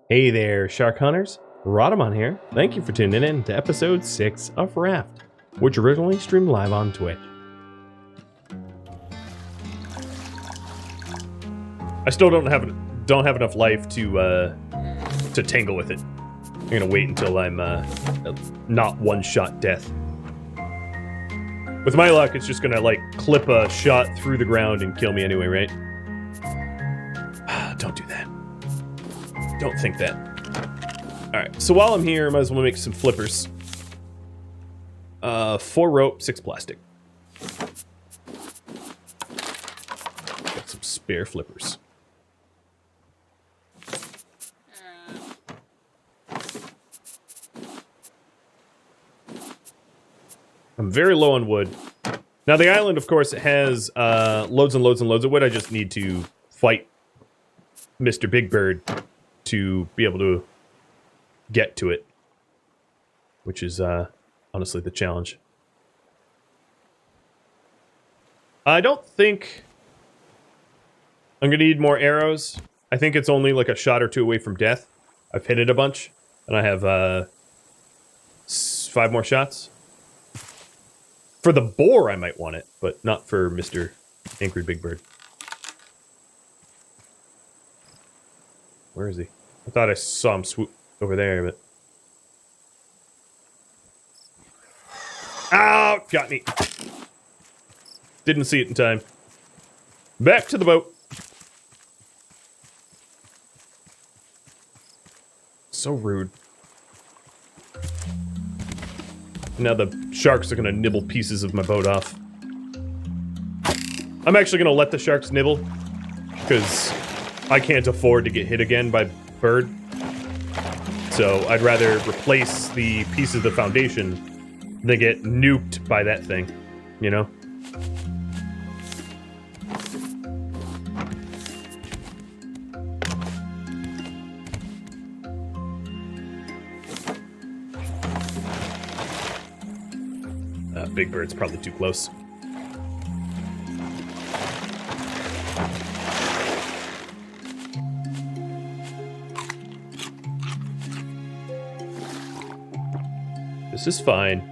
Hey there, shark hunters. Rhadamant here. Thank you for tuning in to episode 6 of Raft, which originally streamed live on Twitch. I still don't have enough life to tangle with it. I'm gonna wait until I'm not one-shot death. With my luck, it's just gonna like clip a shot through the ground and kill me anyway, right? Don't do that. Don't think that. Alright, so while I'm here, I might as well make some flippers. 4 rope, 6 plastic. Got some spare flippers. I'm very low on wood. Now the island, of course, has loads and loads and loads of wood. I just need to fight Mr. Big Bird to be able to get to it, which is honestly the challenge. I don't think I'm gonna need more arrows. I think it's only like a shot or 2 away from death. I've hit it a bunch, and I have 5 more shots. For the boar, I might want it, but not for Mr. Angry Big Bird. Where is he? I thought I saw him swoop over there, but... Ow! Got me. Didn't see it in time. Back to the boat. So rude. Now the sharks are gonna nibble pieces of my boat off. I'm actually gonna let the sharks nibble, because I can't afford to get hit again by bird. So I'd rather replace the piece of the foundation than get nuked by that thing, you know? Big Bird's probably too close. This is fine.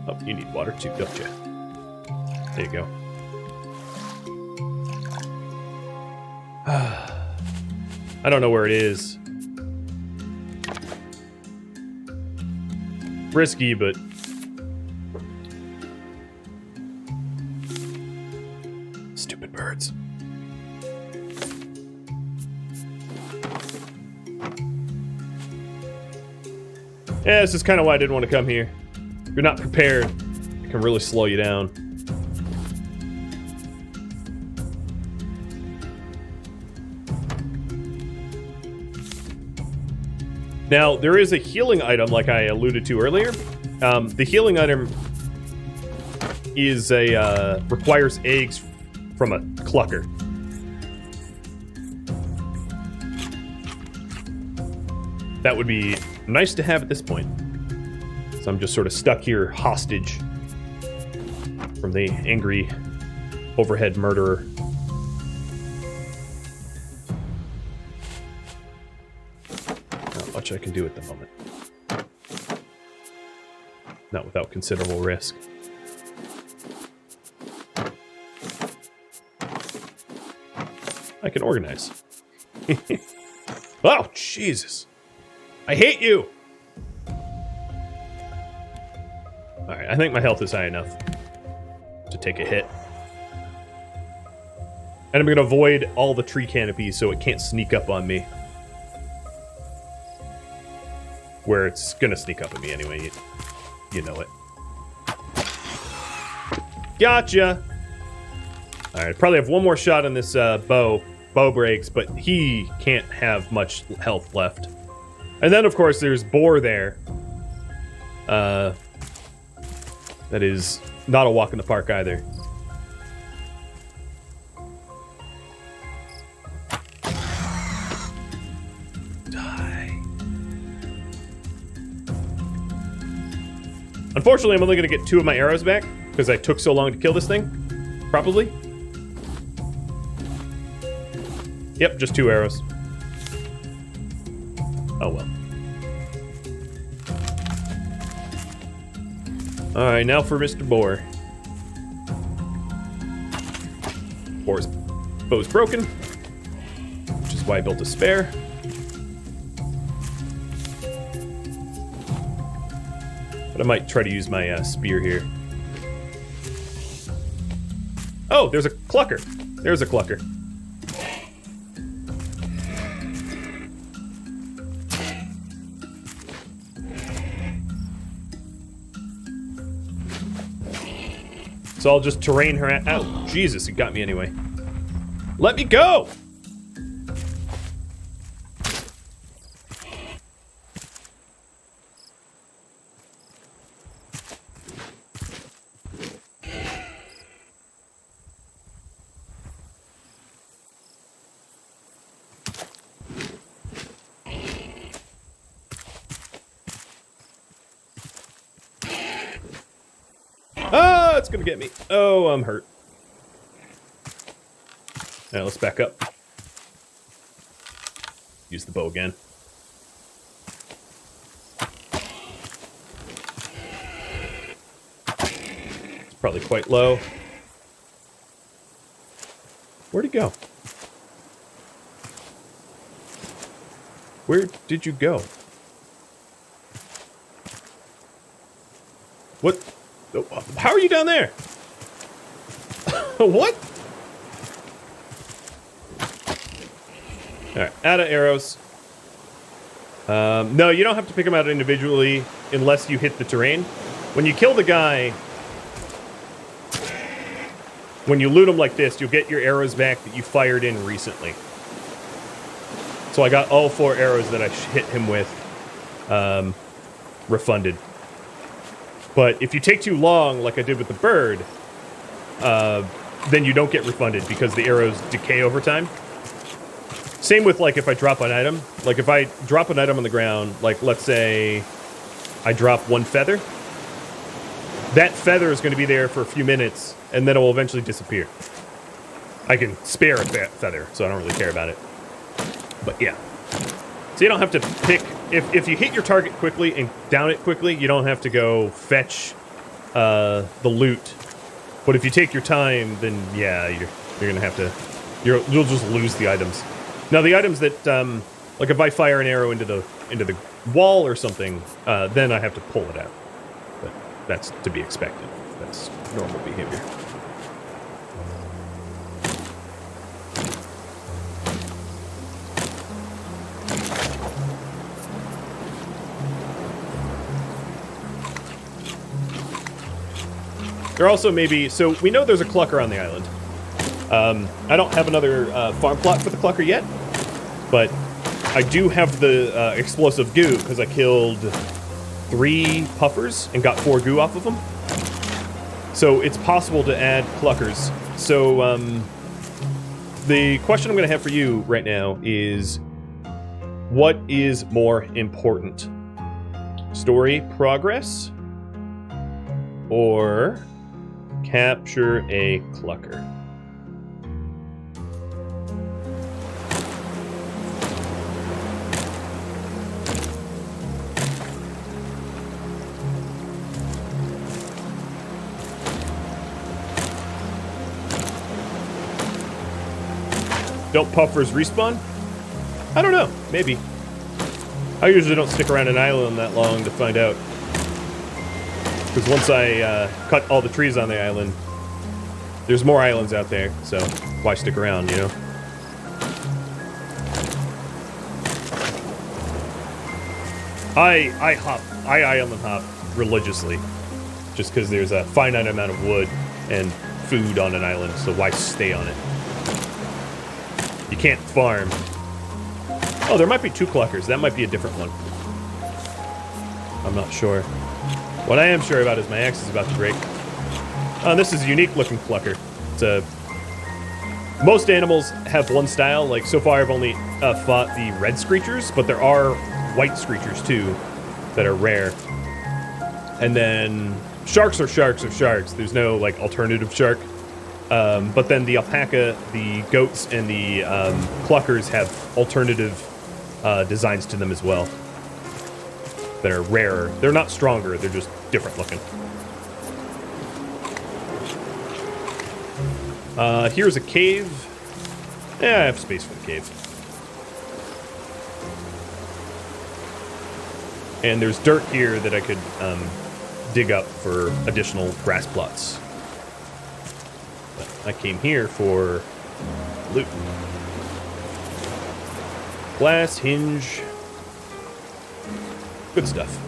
Oh, you need water too, don't you? There you go. I don't know where it is. Risky, but... Stupid birds. Yeah, this is kind of why I didn't want to come here. If you're not prepared, it can really slow you down. Now, there is a healing item, like I alluded to earlier. The healing item is requires eggs from a clucker. That would be nice to have at this point. So I'm just sort of stuck here hostage from the angry overhead murderer. Not much I can do at the moment. Not without considerable risk. I can organize. Oh, Jesus. I hate you! Alright, I think my health is high enough to take a hit. And I'm going to avoid all the tree canopies so it can't sneak up on me. Where it's going to sneak up on me anyway. You know it. Gotcha! Alright, probably have one more shot on this bow. Bow breaks, but he can't have much health left. And then, of course, there's Boar there. That is not a walk in the park either. Unfortunately, I'm only going to get 2 of my arrows back because I took so long to kill this thing. Probably. Yep, just 2 arrows. Oh well. Alright, now for Mr. Boar. Boar's bow's broken, which is why I built a spare. But I might try to use my spear here. Oh, there's a clucker. There's a clucker. So I'll just terrain her out. Oh, Jesus, it got me anyway. Let me go! Ah, it's gonna get me. Oh, I'm hurt. Now let's back up. Use the bow again. It's probably quite low. Where'd he go? Where did you go? What? How are you down there? What? Alright, out of arrows. No, you don't have to pick them out individually unless you hit the terrain. When you kill the guy, when you loot him like this, you'll get your arrows back that you fired in recently. So I got all 4 arrows that I hit him with refunded. But if you take too long, like I did with the bird, then you don't get refunded because the arrows decay over time. Same with, like, if I drop an item. Like, if I drop an item on the ground, like, let's say I drop 1 feather, that feather is going to be there for a few minutes, and then it will eventually disappear. I can spare a feather, so I don't really care about it. But, yeah. So you don't have to pick... If you hit your target quickly and down it quickly, you don't have to go fetch the loot. But if you take your time, then, yeah, you're going to have to... You'll just lose the items. Now, the items that, like if I fire an arrow into the wall or something, then I have to pull it out. But that's to be expected. That's normal behavior. There also may be... So, we know there's a clucker on the island. I don't have another farm plot for the clucker yet, but I do have the explosive goo because I killed 3 puffers and got 4 goo off of them. So it's possible to add cluckers. So the question I'm going to have for you right now is, what is more important? Story progress or capture a clucker? Don't puffers respawn? I don't know. Maybe. I usually don't stick around an island that long to find out. Because once I cut all the trees on the island, there's more islands out there, so why stick around, you know? I island hop religiously. Just because there's a finite amount of wood and food on an island, so why stay on it? You can't farm. Oh, there might be 2 cluckers. That might be a different one. I'm not sure. What I am sure about is my axe is about to break. Oh, this is a unique looking clucker. It's a... Most animals have one style. Like, so far I've only fought the red screechers, but there are white screechers too that are rare. And then sharks are sharks are sharks. There's no like alternative shark. But then the alpaca, the goats, and the cluckers have alternative designs to them as well that are rarer. They're not stronger, they're just different looking. Here's a cave. Yeah, I have space for the cave. And there's dirt here that I could dig up for additional grass plots. But I came here for loot. Glass, hinge. Good stuff.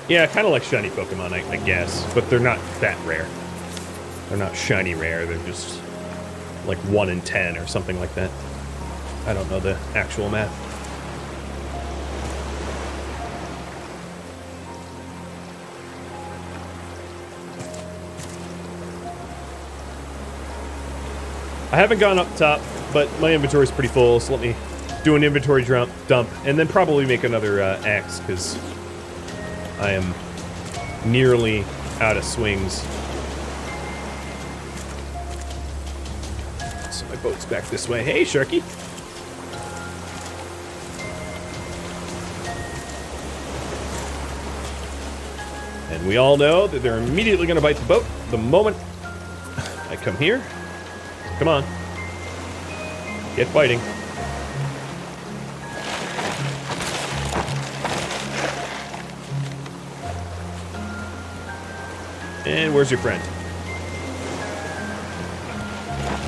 Yeah, kind of like shiny Pokemon, I guess. But they're not that rare. They're not shiny rare. They're just like 1 in 10 or something like that. I don't know the actual math. I haven't gone up top, but my inventory is pretty full, so let me do an inventory dump, and then probably make another axe, because I am nearly out of swings. So my boat's back this way. Hey, Sharky! And we all know that they're immediately going to bite the boat the moment I come here. Come on. Get biting. And where's your friend?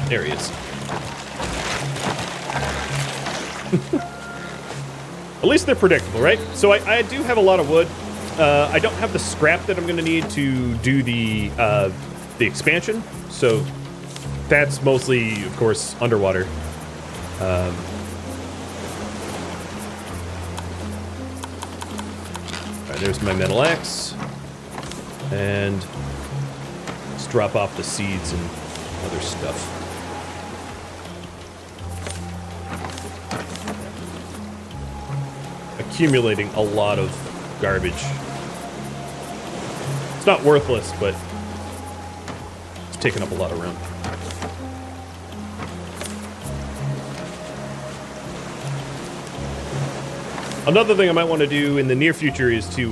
There he is. At least they're predictable, right? So I do have a lot of wood. I don't have the scrap that I'm going to need to do the expansion, so that's mostly, of course, underwater. All right, there's my metal axe, and let's drop off the seeds and other stuff. Accumulating a lot of garbage. It's not worthless, but it's taking up a lot of room. Another thing I might want to do in the near future is to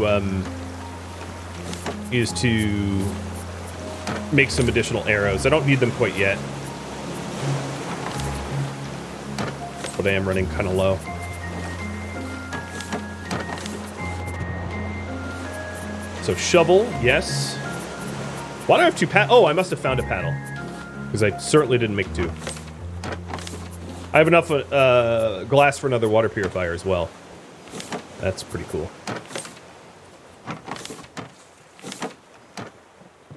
make some additional arrows. I don't need them quite yet, but I am running kind of low. So shovel, yes. Why do I have 2 paddles? Oh, I must have found a paddle, because I certainly didn't make 2. I have enough glass for another water purifier as well. That's pretty cool.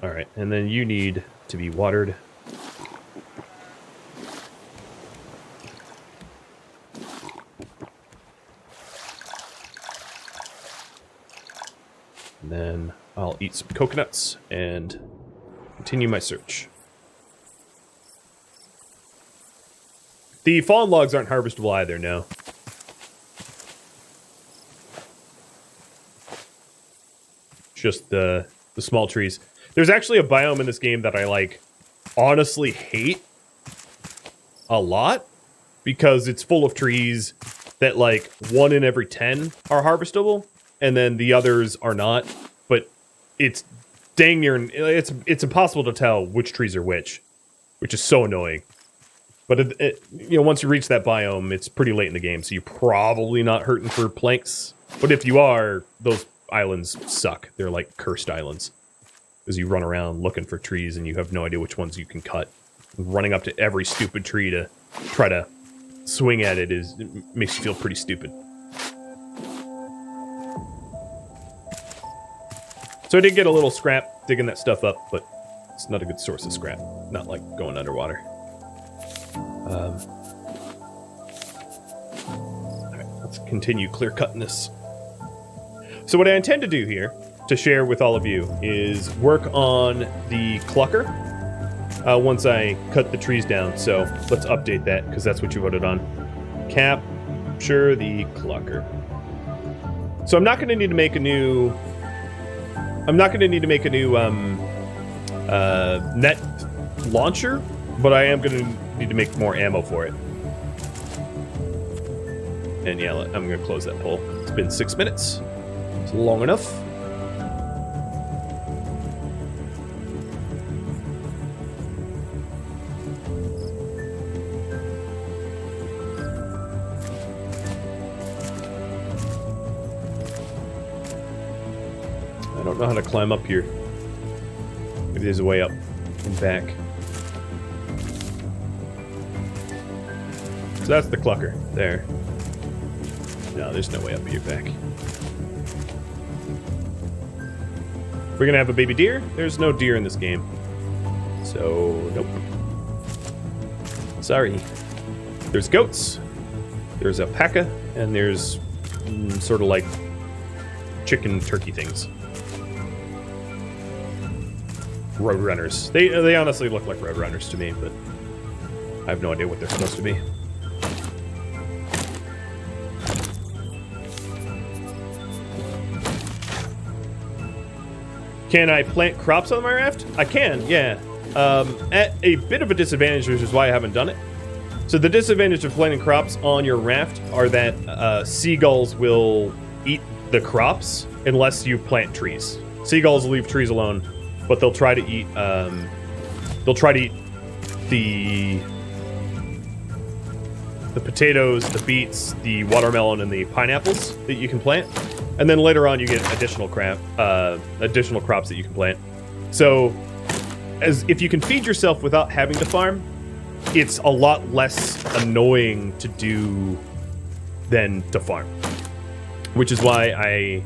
All right, and then you need to be watered. And then I'll eat some coconuts and continue my search. The fallen logs aren't harvestable either, no. Just the small trees. There's actually a biome in this game that I like honestly hate a lot, because it's full of trees that like 1 in every 10 are harvestable, and then the others are not. But it's dang near, it's impossible to tell which trees are which is so annoying. But you know, once you reach that biome, it's pretty late in the game, so you're probably not hurting for planks. But if you are, those islands suck. They're like cursed islands, because you run around looking for trees and you have no idea which ones you can cut. Running up to every stupid tree to try to swing at it makes you feel pretty stupid. So I did get a little scrap digging that stuff up, but it's not a good source of scrap. Not like going underwater. Alright, let's continue clear cutting this. So what I intend to do here, to share with all of you, is work on the clucker once I cut the trees down. So let's update that, because that's what you voted on. Capture the clucker. So I'm not going to need to make a new... I'm not going to need to make a new net launcher, but I am going to need to make more ammo for it. And yeah, I'm going to close that poll. It's been 6 minutes. It's long enough. I don't know how to climb up here. Maybe there's a way up and back. So that's the clucker. There. No, there's no way up here back. We're gonna have a baby deer? There's no deer in this game. So, nope. Sorry. There's goats. There's alpaca. And there's sort of like chicken turkey things. Roadrunners. They honestly look like roadrunners to me, but I have no idea what they're supposed to be. Can I plant crops on my raft? I can, yeah. At a bit of a disadvantage, which is why I haven't done it. So the disadvantage of planting crops on your raft are that seagulls will eat the crops unless you plant trees. Seagulls leave trees alone, but they'll try to eat. The potatoes, the beets, the watermelon, and the pineapples that you can plant, and then later on you get additional crops that you can plant. So, if you can feed yourself without having to farm, it's a lot less annoying to do than to farm. Which is why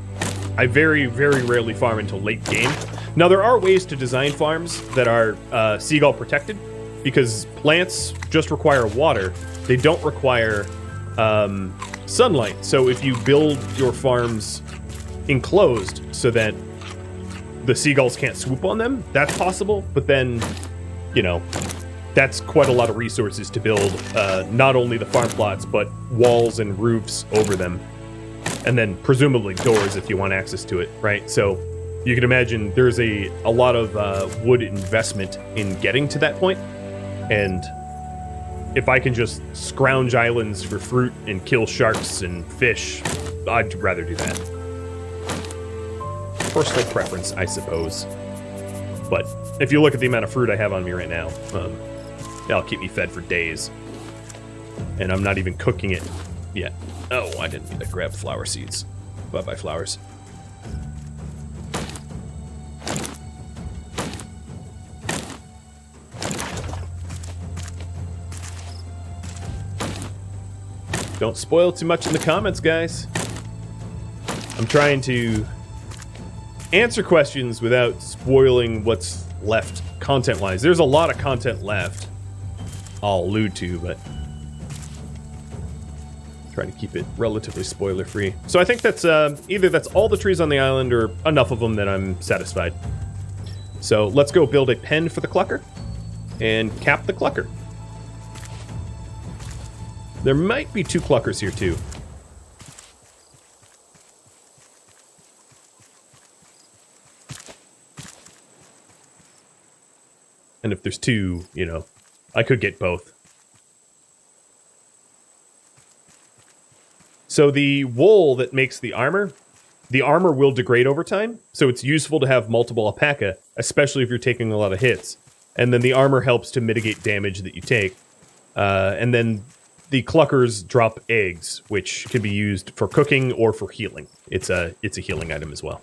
I very, very rarely farm until late game. Now, there are ways to design farms that are seagull protected, because plants just require water. They don't require sunlight. So if you build your farms enclosed so that the seagulls can't swoop on them, that's possible. But then, you know, that's quite a lot of resources to build not only the farm plots, but walls and roofs over them. And then presumably doors if you want access to it, right? So you can imagine there's a lot of wood investment in getting to that point. And if I can just scrounge islands for fruit and kill sharks and fish, I'd rather do that. Personal preference, I suppose. But if you look at the amount of fruit I have on me right now, that'll keep me fed for days. And I'm not even cooking it yet. Oh, I didn't mean to grab flower seeds. Bye-bye, flowers. Don't spoil too much in the comments, guys. I'm trying to answer questions without spoiling what's left content-wise. There's a lot of content left I'll allude to, but trying to keep it relatively spoiler-free. So I think that's either that's all the trees on the island or enough of them that I'm satisfied. So let's go build a pen for the clucker and cap the clucker. There might be 2 cluckers here, too. And if there's 2, you know, I could get both. So the wool that makes the armor will degrade over time, so it's useful to have multiple alpaca, especially if you're taking a lot of hits. And then the armor helps to mitigate damage that you take. And then the cluckers drop eggs, which can be used for cooking or for healing. It's a healing item as well.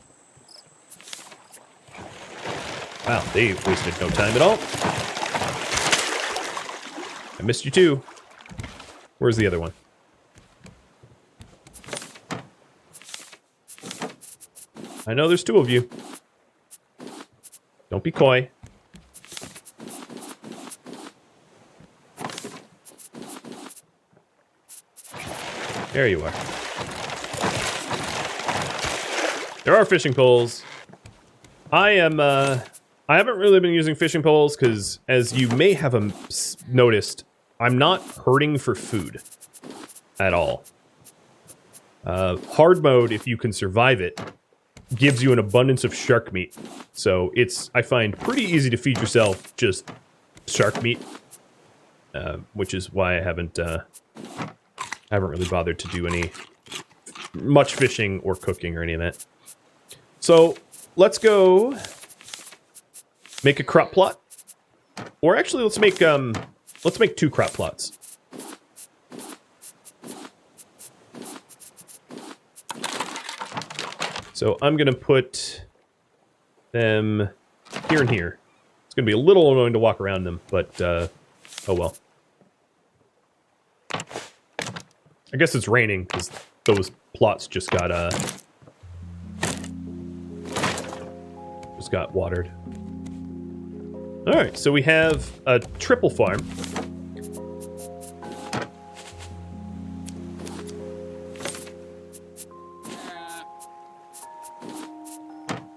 Wow, they wasted no time at all. I missed you too. Where's the other one? I know there's 2 of you. Don't be coy. There you are. There are fishing poles. I haven't really been using fishing poles because, as you may have noticed, I'm not hurting for food at all. Hard mode, if you can survive it, gives you an abundance of shark meat. So it's, I find, pretty easy to feed yourself just shark meat, which is why I haven't really bothered to do any much fishing or cooking or any of that. So let's go make a crop plot, or actually let's make 2 crop plots. So I'm gonna put them here and here. It's gonna be a little annoying to walk around them, but oh well. I guess it's raining because those plots just got watered. All right, so we have a triple farm.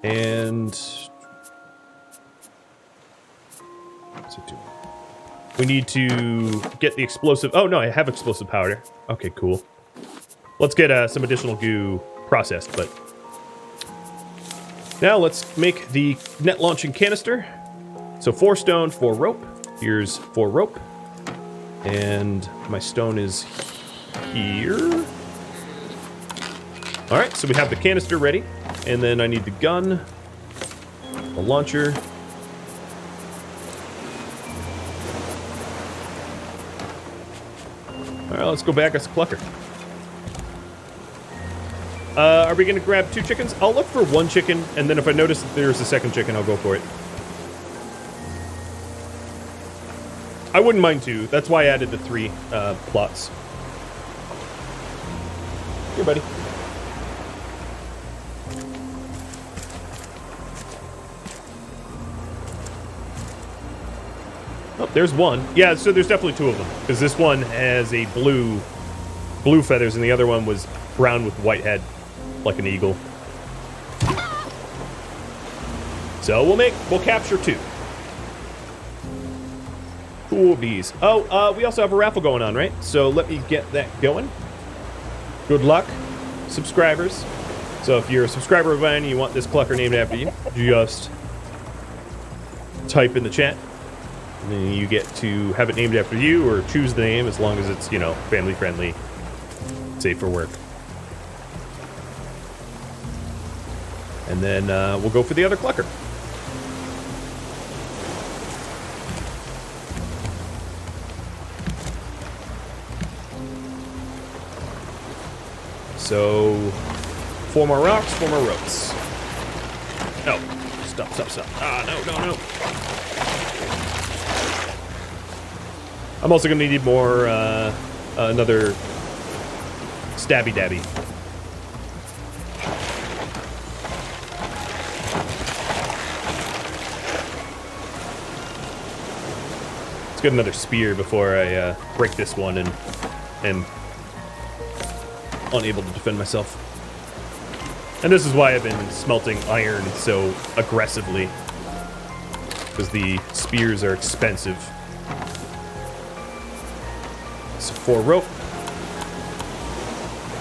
And what's it do? We need to get the explosive. Oh no, I have explosive powder. Okay, cool. Let's get some additional goo processed, but now let's make the net launching canister. So 4 stone, 4 rope. Here's 4 rope, and my stone is here. All right, so we have the canister ready. And then I need the gun, the launcher. All right, let's go back as Clucker. Are we gonna grab 2 chickens? I'll look for 1 chicken, and then if I notice that there's a second chicken, I'll go for it. I wouldn't mind 2. That's why I added the 3 plots. Here, buddy. Oh, there's 1. Yeah, so there's definitely 2 of them. Because this one has a blue feathers, and the other one was brown with white head, like an eagle. So we'll capture 2. Cool bees. Oh, we also have a raffle going on, right? So let me get that going. Good luck, subscribers. So if you're a subscriber of mine and you want this Clucker named after you, just type in the chat. And then you get to have it named after you, or choose the name, as long as it's, you know, family friendly, safe for work. And then we'll go for the other Clucker. So 4 more rocks, 4 more ropes. Oh, stop. Ah, no. I'm also gonna need more, another stabby dabby. Let's get another spear before I break this one and unable to defend myself. And this is why I've been smelting iron so aggressively, because the spears are expensive. So 4 rope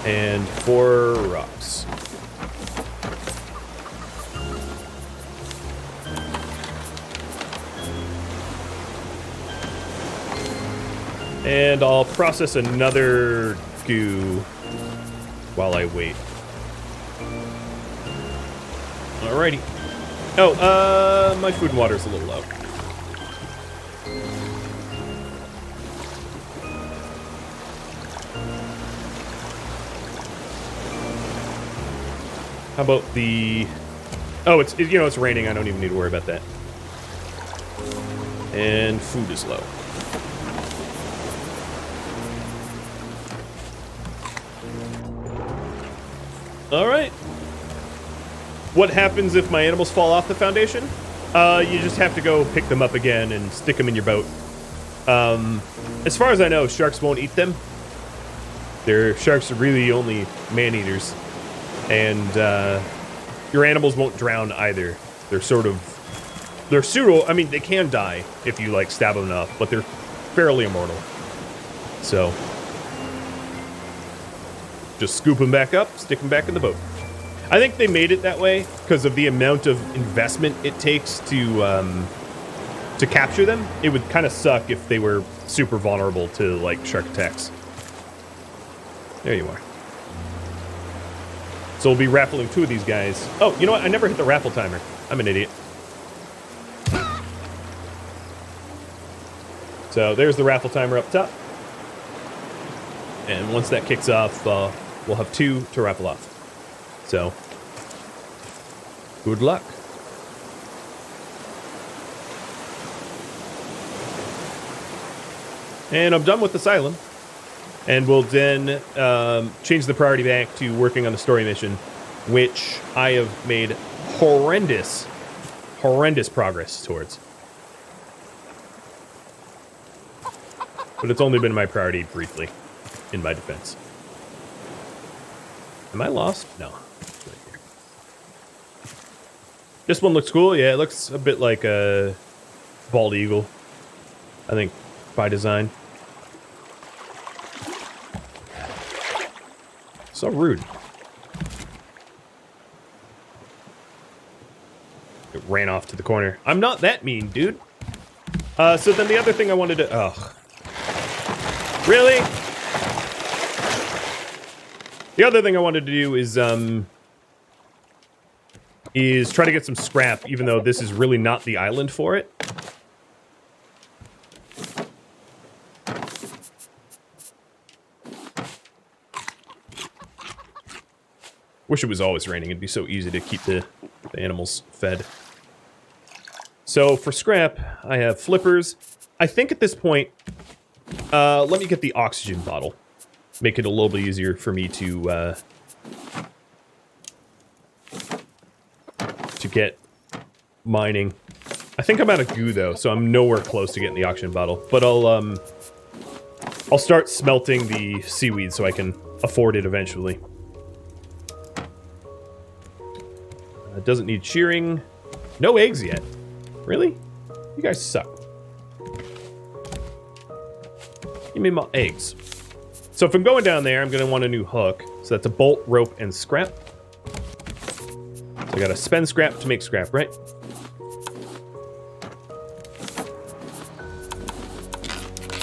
and 4 rocks. And I'll process another goo while I wait. Alrighty. Oh, my food and water is a little low. How about the... Oh, it's raining. I don't even need to worry about that. And food is low. All right. What happens if my animals fall off the foundation? You just have to go pick them up again and stick them in your boat. As far as I know, sharks won't eat them. Sharks are really only man-eaters. And your animals won't drown either. They're pseudo... I mean, they can die if you, like, stab them enough, but they're fairly immortal. So... Just scoop them back up, stick them back in the boat. I think they made it that way because of the amount of investment it takes to capture them. It would kind of suck if they were super vulnerable to, like, shark attacks. There you are. So we'll be raffling 2 of these guys. Oh, you know what? I never hit the raffle timer. I'm an idiot. So there's the raffle timer up top. And once that kicks off, we'll have 2 to raffle off. So, good luck. And I'm done with this island. And we'll then change the priority back to working on the story mission, which I have made horrendous progress towards. But it's only been my priority briefly, in my defense. Am I lost? No. It's right here. This one looks cool. Yeah, it looks a bit like a bald eagle, I think, by design. So rude. It ran off to the corner. I'm not that mean, dude. So then the other thing I wanted to... Ugh. Really? The other thing I wanted to do is try to get some scrap, even though this is really not the island for it. Wish it was always raining. It'd be so easy to keep the animals fed. So for scrap, I have flippers. I think at this point, let me get the oxygen bottle. Make it a little bit easier for me to get mining. I think I'm out of goo though, so I'm nowhere close to getting the oxygen bottle. But I'll start smelting the seaweed so I can afford it eventually. It doesn't need shearing. No eggs yet. Really? You guys suck. Give me my eggs. So if I'm going down there, I'm going to want a new hook. So that's a bolt, rope, and scrap. So I got to spend scrap to make scrap, right?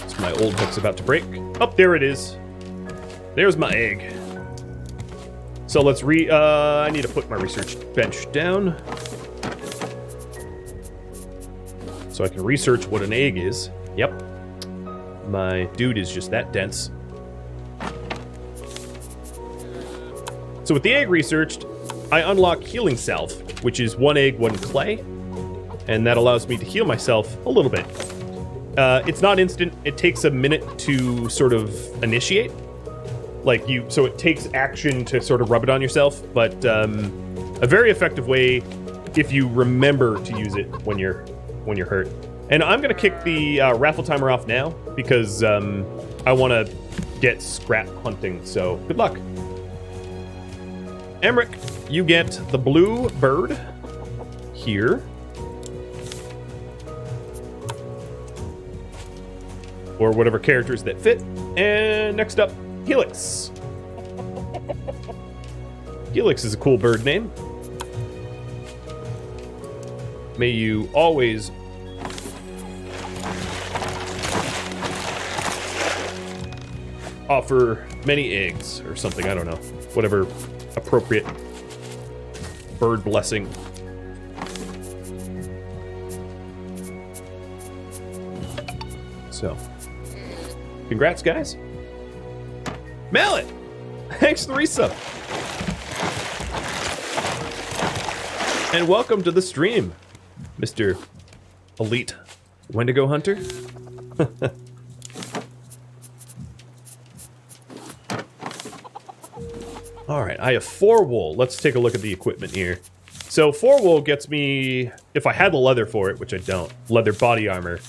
So my old hook's about to break. Oh, there it is. There's my egg. So let's I need to put my research bench down. So I can research what an egg is. Yep. My dude is just that dense. So with the egg researched, I unlock healing salve, which is 1 egg, 1 clay. And that allows me to heal myself a little bit. It's not instant. It takes a minute to sort of initiate. So it takes action to sort of rub it on yourself, but a very effective way if you remember to use it when you're hurt. And I'm gonna kick the raffle timer off now because I want to get scrap hunting. So good luck, Emmerich. You get the blue bird here, or whatever characters that fit. And next up, Helix. Helix is a cool bird name. May you always offer many eggs or something. I don't know. Whatever appropriate bird blessing. So, congrats, guys. Mallet! Thanks for the resub. And welcome to the stream, Mr. Elite Wendigo Hunter. Alright, I have 4 wool. Let's take a look at the equipment here. So 4 wool gets me, if I had the leather for it, which I don't, leather body armor.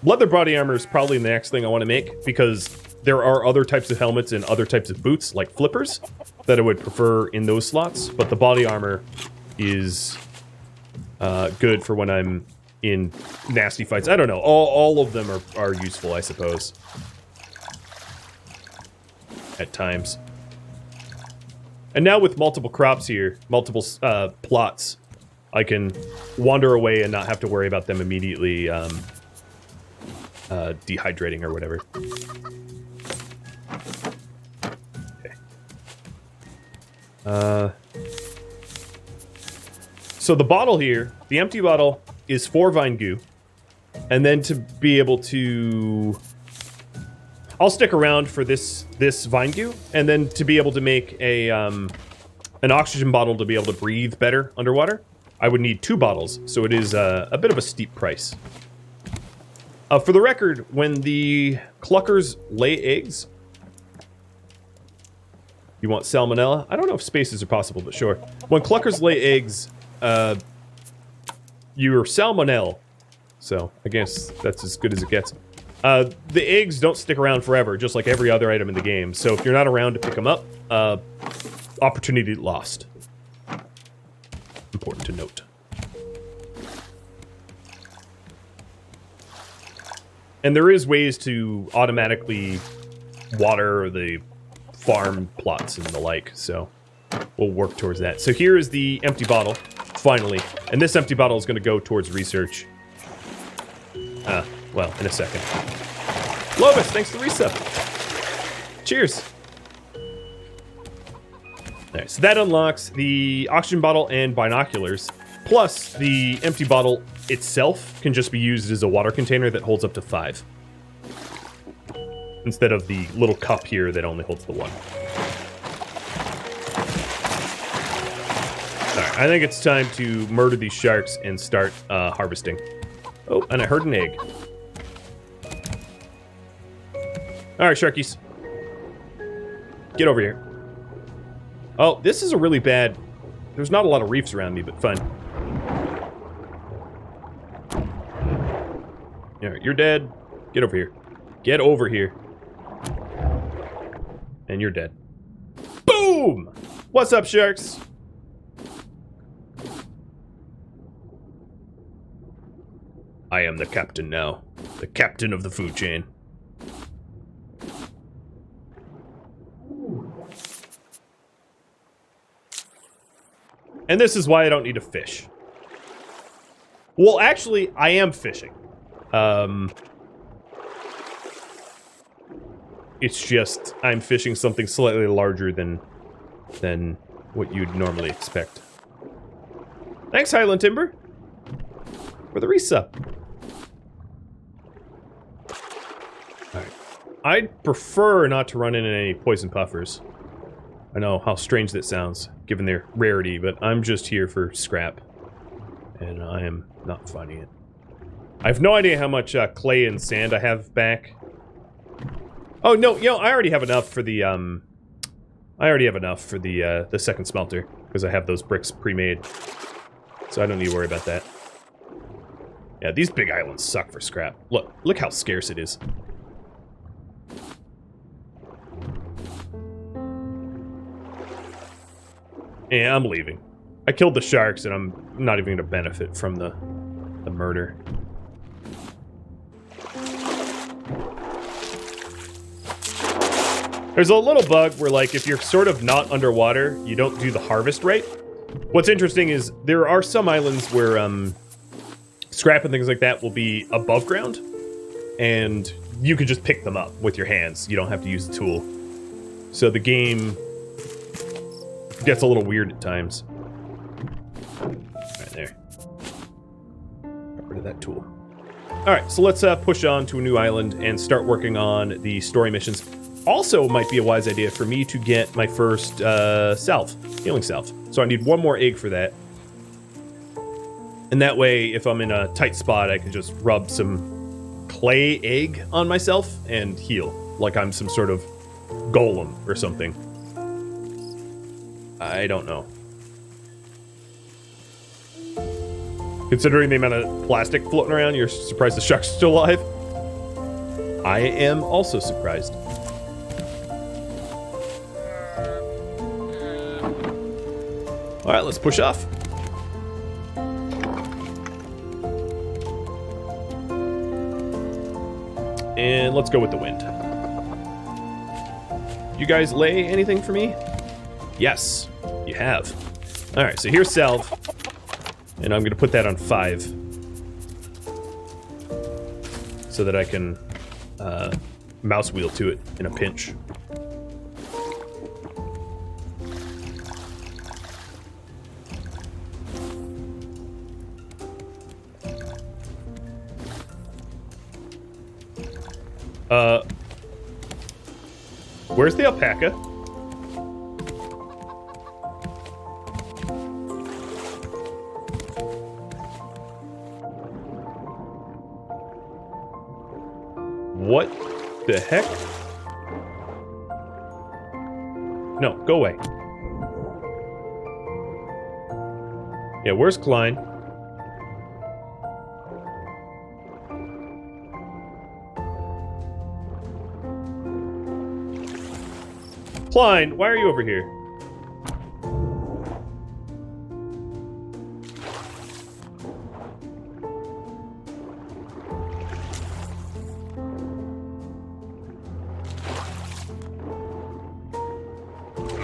Leather body armor is probably the next thing I want to make, because there are other types of helmets and other types of boots, like flippers, that I would prefer in those slots. But the body armor is good for when I'm in nasty fights. I don't know. All of them are useful, I suppose. at times. And now with multiple crops here, multiple plots, I can wander away and not have to worry about them immediately dehydrating or whatever. Okay. So the bottle here, the empty bottle, is 4 vine goo. And then to be able to... I'll stick around for this vine goo, and then to be able to make a an oxygen bottle to be able to breathe better underwater, I would need 2 bottles, so it is a bit of a steep price. For the record, when the cluckers lay eggs... You want salmonella? I don't know if spaces are possible, but sure. When cluckers lay eggs, you're salmonella. So, I guess that's as good as it gets. The eggs don't stick around forever, just like every other item in the game. So if you're not around to pick them up, opportunity lost. Important to note. And there is ways to automatically water the farm plots and the like, so we'll work towards that. So here is the empty bottle, finally. And this empty bottle is going to go towards research. Well, in a second. Lovis, thanks for the resub. Cheers. Alright, so that unlocks the oxygen bottle and binoculars. Plus, the empty bottle itself can just be used as a water container that holds up to 5. Instead of the little cup here that only holds the 1. Alright, I think it's time to murder these sharks and start harvesting. Oh, and I heard an egg. Alright, sharkies. Get over here. Oh, this is a really bad... There's not a lot of reefs around me, but fine. Alright, you're dead. Get over here. Get over here. And you're dead. Boom! What's up, sharks? I am the captain now. The captain of the food chain. And this is why I don't need to fish. Well, actually, I am fishing. It's just, I'm fishing something slightly larger than what you'd normally expect. Thanks, Highland Timber, for the resub. Alright. I'd prefer not to run into any poison puffers. I know how strange that sounds, given their rarity, but I'm just here for scrap. And I am not finding it. I have no idea how much clay and sand I have back. Oh, no, you know, I already have enough for the, the second smelter, because I have those bricks pre-made. So I don't need to worry about that. Yeah, these big islands suck for scrap. Look how scarce it is. Yeah, I'm leaving. I killed the sharks, and I'm not even going to benefit from the murder. There's a little bug where, like, if you're sort of not underwater, you don't do the harvest right. What's interesting is there are some islands where scrap and things like that will be above ground, and you can just pick them up with your hands. You don't have to use the tool. So the game gets a little weird at times. Right there. Got rid of that tool. Alright, so let's push on to a new island and start working on the story missions. Also might be a wise idea for me to get my first healing salve. So I need 1 more egg for that. And that way, if I'm in a tight spot, I can just rub some clay egg on myself and heal. Like I'm some sort of golem or something. I don't know. Considering the amount of plastic floating around, you're surprised the shark's still alive? I am also surprised. Alright, let's push off. And let's go with the wind. You guys lay anything for me? Yes, you have. All right, so here's salve. And I'm gonna put that on 5. So that I can mouse wheel to it in a pinch. Where's the alpaca? What the heck? No, go away. Yeah, where's Klein? Klein, why are you over here?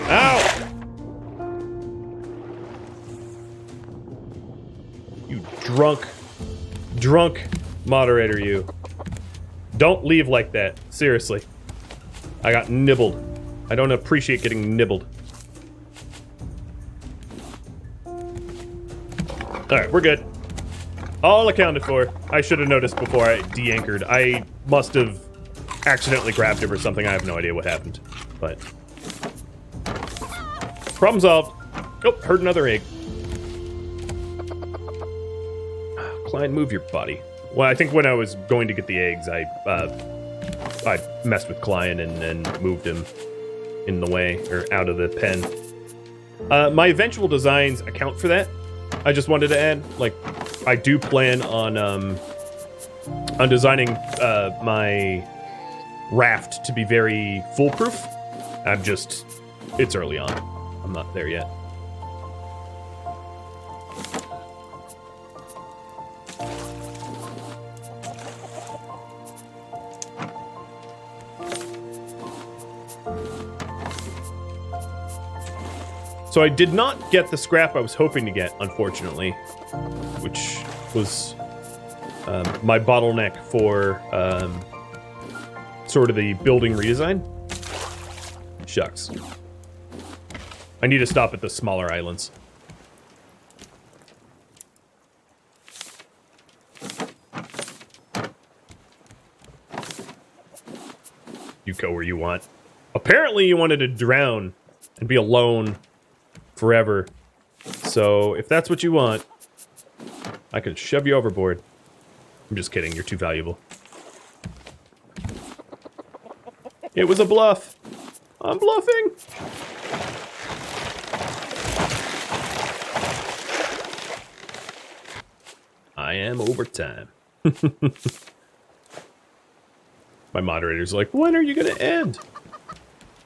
Ow! You drunk moderator, you. Don't leave like that. Seriously. I got nibbled. I don't appreciate getting nibbled. Alright, we're good. All accounted for. I should have noticed before I de-anchored. I must have accidentally grabbed him or something. I have no idea what happened. But... problem solved. Oh, heard another egg. Klein, move your body. Well, I think when I was going to get the eggs, I messed with Klein and moved him in the way, or out of the pen. My eventual designs account for that. I just wanted to add, like, I do plan on designing my raft to be very foolproof. It's early on. I'm not there yet. So I did not get the scrap I was hoping to get, unfortunately, which was my bottleneck for sort of the building redesign. Shucks. I need to stop at the smaller islands. You go where you want. Apparently you wanted to drown and be alone forever. So, if that's what you want, I could shove you overboard. I'm just kidding, you're too valuable. It was a bluff. I'm bluffing. I am overtime. My moderator's like, when are you gonna end?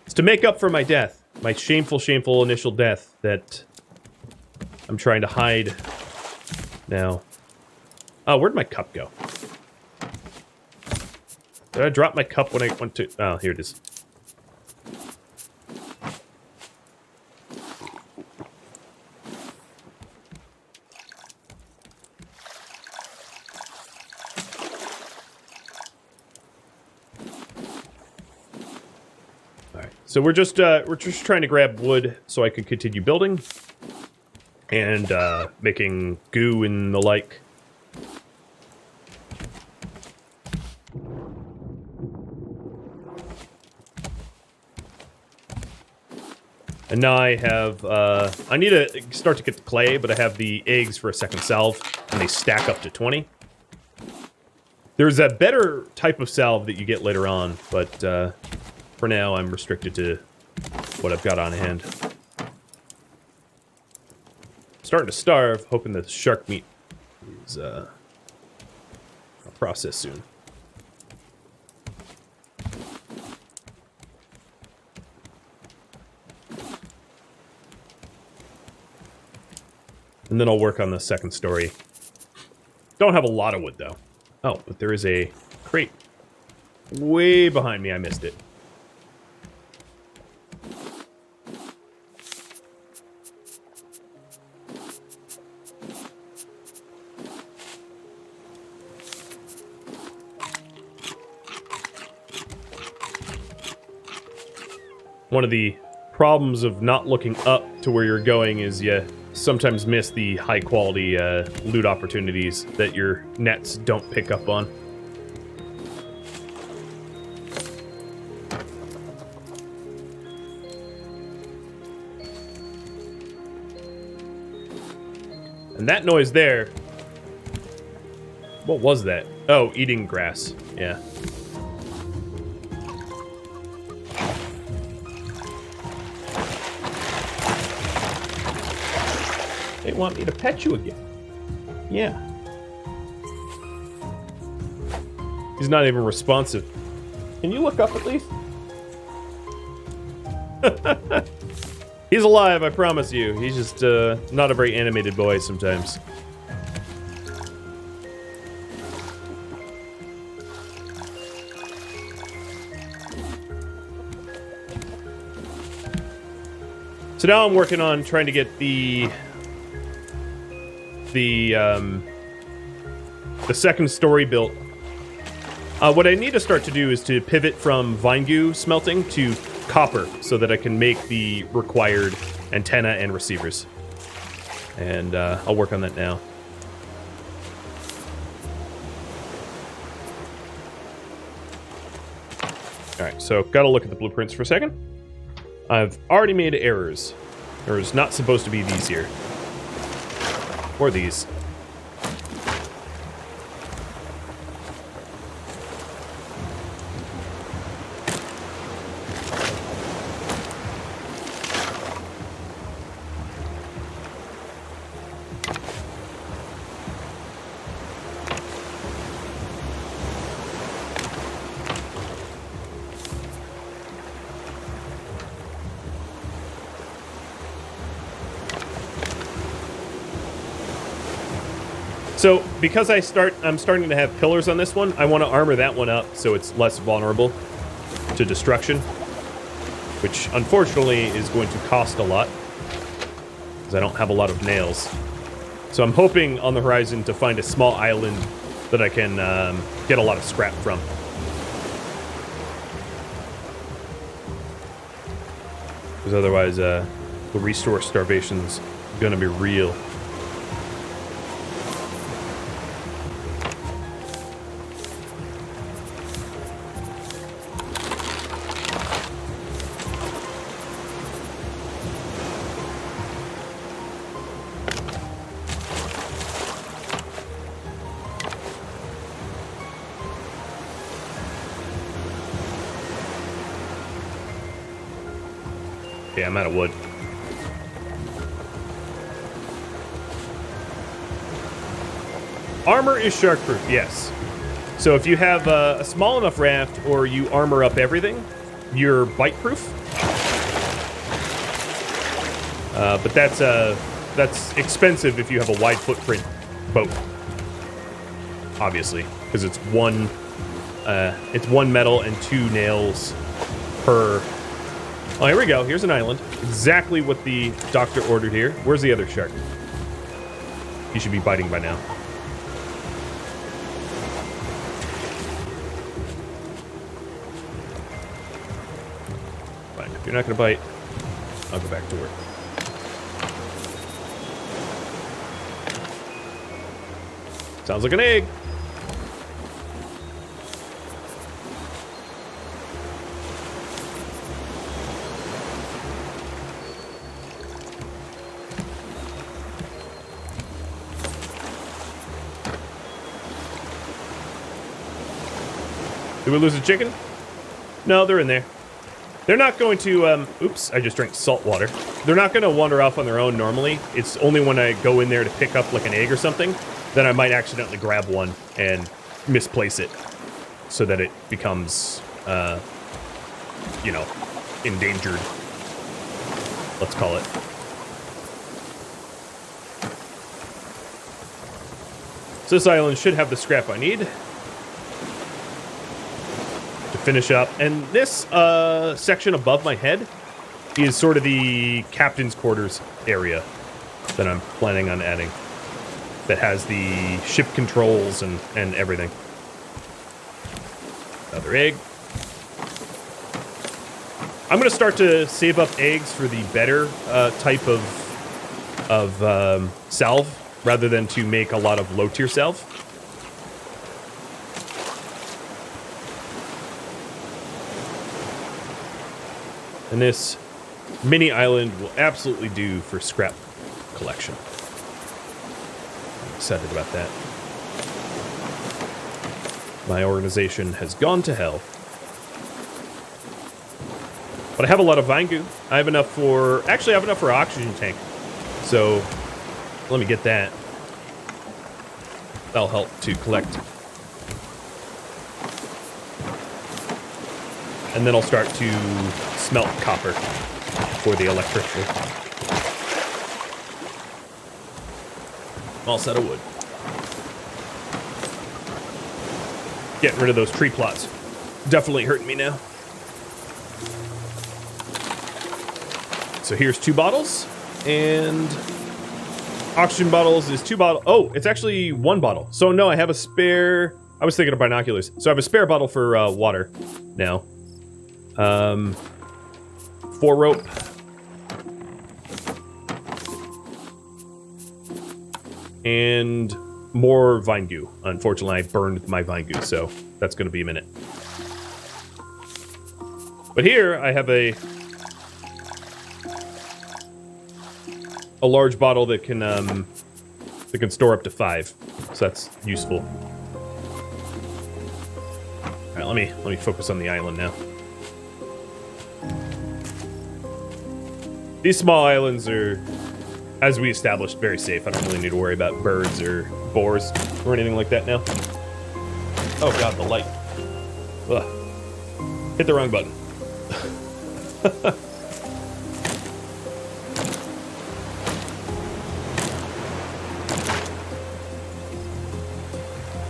It's to make up for my death. My shameful, shameful initial death that I'm trying to hide now. Oh, where'd my cup go? Did I drop my cup when I went to... oh, here it is. So we're just trying to grab wood so I can continue building and making goo and the like. And now I have I need to start to get the clay, but I have the eggs for a second salve, and they stack up to 20. There's a better type of salve that you get later on, but for now, I'm restricted to what I've got on hand. Starting to starve, hoping the shark meat is a process soon. And then I'll work on the second story. Don't have a lot of wood, though. Oh, but there is a crate way behind me. I missed it. One of the problems of not looking up to where you're going is you sometimes miss the high-quality loot opportunities that your nets don't pick up on. And that noise there... What was that? Oh, eating grass. Yeah. They want me to pet you again. Yeah. He's not even responsive. Can you look up at least? He's alive, I promise you. He's just not a very animated boy sometimes. So now I'm working on trying to get the second story built. What I need to start to do is to pivot from vine goo smelting to copper so that I can make the required antenna and receivers. And I'll work on that now. Alright, so gotta look at the blueprints for a second. I've already made errors. There's not supposed to be these here. Or these. So, because I'm starting to have pillars on this one, I want to armor that one up so it's less vulnerable to destruction. Which, unfortunately, is going to cost a lot. Because I don't have a lot of nails. So I'm hoping on the horizon to find a small island that I can get a lot of scrap from. Because otherwise, the resource starvation's gonna be real. Yeah, I'm out of wood. Armor is shark-proof, yes. So if you have a small enough raft or you armor up everything, you're bite-proof. But that's expensive if you have a wide footprint boat. Obviously, because it's one metal and 2 nails per. Oh, here we go. Here's an island. Exactly what the doctor ordered here. Where's the other shark? He should be biting by now. Fine. If you're not going to bite, I'll go back to work. Sounds like an egg. Did we lose a chicken? No, they're in there. They're not going to, oops, I just drank salt water. They're not going to wander off on their own normally. It's only when I go in there to pick up like an egg or something that I might accidentally grab one and misplace it so that it becomes, you know, endangered. Let's call it. So this island should have the scrap I need finish up. And this section above my head is sort of the captain's quarters area that I'm planning on adding. That has the ship controls and everything. Another egg. I'm going to start to save up eggs for the better type of salve, rather than to make a lot of low-tier salve. And this mini island will absolutely do for scrap collection. I'm excited about that. My organization has gone to hell. But I have a lot of vine goo. I have enough for... Actually, I have enough for an oxygen tank. So, let me get that. That'll help to collect. And then I'll start to smelt copper for the electricity. All set of wood. Getting rid of those tree plots. Definitely hurting me now. So here's 2 bottles, and oxygen bottles is 2 bottles. Oh, it's actually 1 bottle. So no, I have a spare. I was thinking of binoculars. So I have a spare bottle for water now. 4 rope. And more vine goo. Unfortunately, I burned my vine goo, so that's going to be a minute. But here I have a large bottle that can store up to 5, so that's useful. All right, let me focus on the island now. These small islands are, as we established, very safe. I don't really need to worry about birds or boars or anything like that now. Oh god, the light. Ugh. Hit the wrong button.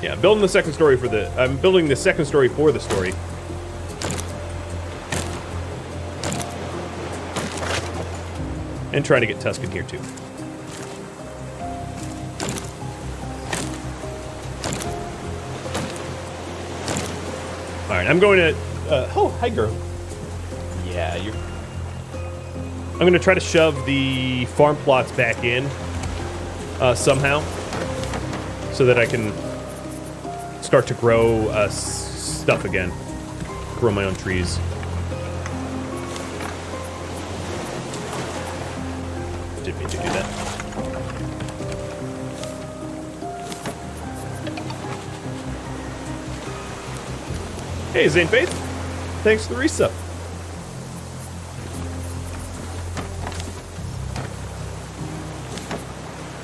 Yeah, I'm building the second story for the... I'm building the second story for the story. And trying to get Tuscan here, too. Alright, I'm going to... oh, hi, girl. Yeah, you're... I'm going to try to shove the farm plots back in somehow. So that I can start to grow stuff again. Grow my own trees. Didn't mean to do that. Hey, Zane Faith. Thanks for the resub.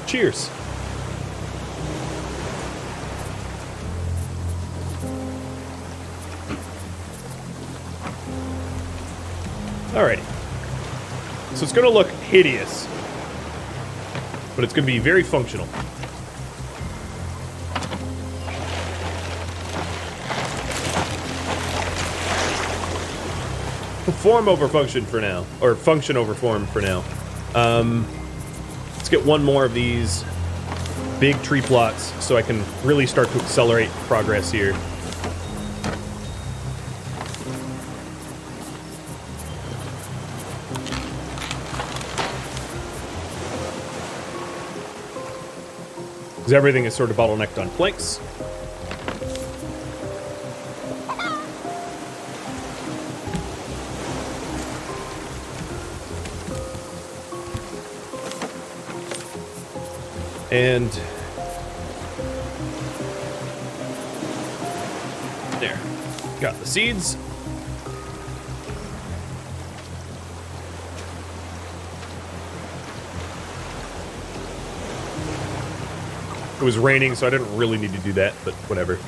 Cheers. Alrighty. So it's going to look hideous, but it's going to be very functional. Form over function for now, or function over form for now. Let's get 1 more of these big tree plots so I can really start to accelerate progress here. Because everything is sort of bottlenecked on planks. And there, got the seeds. It was raining, so I didn't really need to do that, but whatever.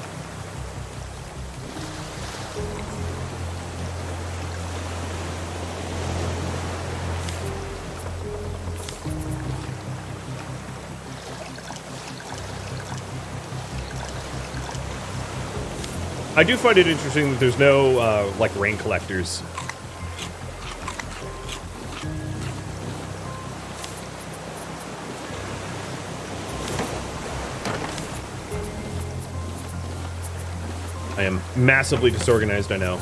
I do find it interesting that there's no, like, rain collectors. I am massively disorganized, I know.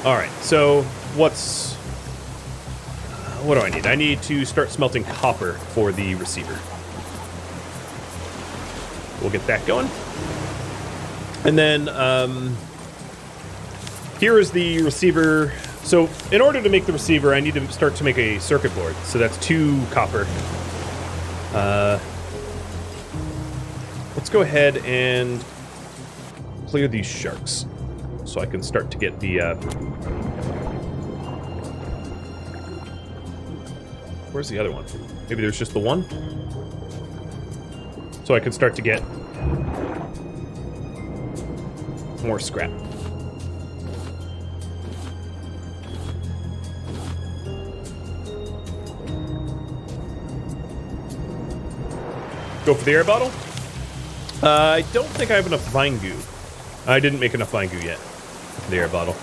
All right, so what do I need? I need to start smelting copper for the receiver. We'll get that going. And then here is the receiver. So in order to make the receiver, I need to start to make a circuit board. So that's 2 copper. Let's go ahead and clear these sharks so I can start to get the... Where's the other one? Maybe there's just the one? So I can start to get more scrap. Go for the air bottle? I don't think I have enough vine goo. I didn't make enough vine goo yet for the air bottle.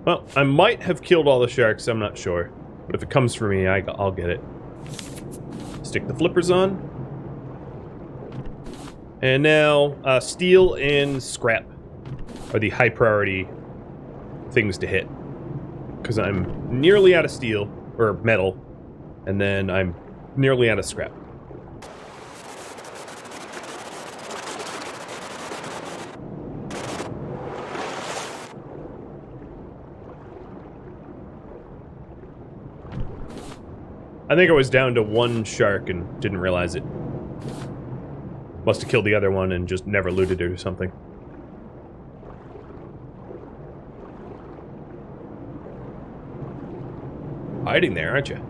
Well, I might have killed all the sharks, I'm not sure. But if it comes for me, I'll get it. Stick the flippers on. And now, steel and scrap are the high priority things to hit. Because I'm nearly out of steel, or metal, and then I'm nearly out of scrap. I think I was down to 1 shark and didn't realize it. Must have killed the other one and just never looted it or something. Hiding there, aren't you?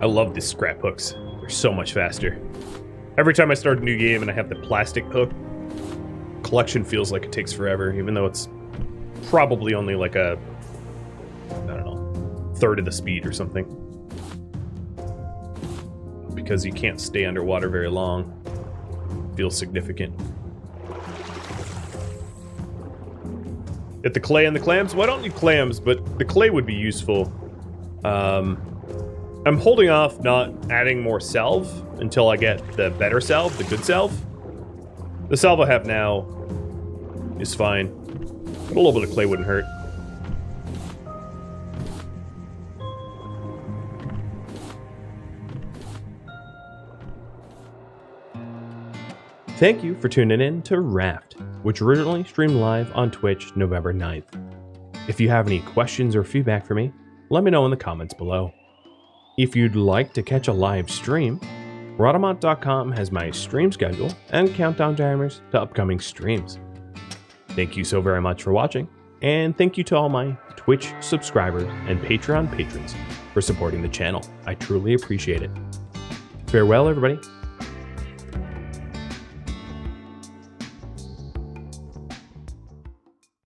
I love these scrap hooks. They're so much faster. Every time I start a new game and I have the plastic hook, collection feels like it takes forever, even though it's probably only like a, I don't know, third of the speed or something. Because you can't stay underwater very long. It feels significant. Get the clay and the clams? Well, I don't need clams, but the clay would be useful. I'm holding off not adding more salve until I get the better salve, the good salve. The salve I have now is fine, but a little bit of clay wouldn't hurt. Thank you for tuning in to Raft, which originally streamed live on Twitch November 9th. If you have any questions or feedback for me, let me know in the comments below. If you'd like to catch a live stream, Rhadamant.com has my stream schedule and countdown timers to upcoming streams. Thank you so very much for watching, and thank you to all my Twitch subscribers and Patreon patrons for supporting the channel. I truly appreciate it. Farewell, everybody.